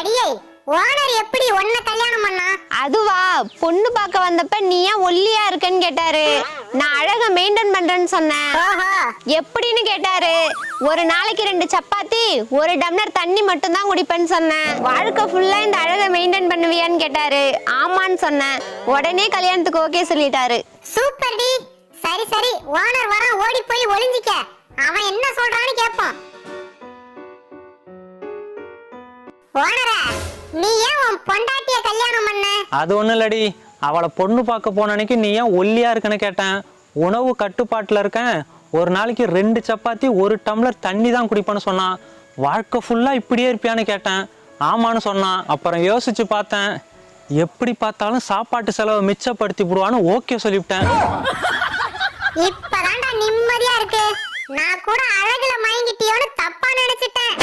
அடியே ஓனர் எப்படி உன்னை கல்யாணம் பண்ணா? அதுவா, பொண்ணு பார்க்க வந்தப்ப நீ ஏன் ஒல்லியா இருக்கன்னு கேட்டாரு. நான் அழக மெயின்டைன் பண்றேன்னு சொன்னேன். எப்படின்னு கேட்டாரு. ஒரு நாளைக்கு 2 சப்பாத்தி 1 டம்ளர் தண்ணி மட்டும் தான் குடிப்பேன்னு சொன்னேன். வாழ்க்கை ஃபுல்லா இந்த அழக மெயின்டைன் பண்ணுவியான்னு கேட்டாரு. ஆமான்னு சொன்னேன். உடனே கல்யாணத்துக்கு ஓகே சொல்லிட்டாரு. சூப்பர் டி. சரி சரி, ஓனர் வர, ஓடி போய் ஒளிஞ்சிக்க. அவன் என்ன சொல்றான்னு கேட்போம். ஓனரே, நீ ஏன் உன் பொண்டாட்டிய கல்யாணம் பண்ண? அது ஒண்ணும் இல்லடி, அவளை பொண்ணு பார்க்க போன அன்னைக்கு நீ ஏன் ஒல்லியா இருக்குன்னு கேட்டேன். உணவு கட்டுப்பாட்டுல இருக்கேன், ஒரு நாளைக்கு 2 சப்பாத்தி 1 டம்ளர் தண்ணி தான் குடிப்பேன்னு சொன்னான். வாழ்க்கை ஃபுல்லா இப்படியே இருப்பியான்னு கேட்டேன். ஆமான்னு சொன்னான். அப்புறம் யோசிச்சு பார்த்தேன், எப்படி பார்த்தாலும் சாப்பாட்டு செலவை மிச்சப்படுத்தி விடுவான்னு ஓகே சொல்லிவிட்டேன். இப்பதான்டா நிம்மதியா இருக்கு. நான் கூட அழகுல மயங்கிட்டியோன்னு தப்பா நினைச்சிட்டேன்.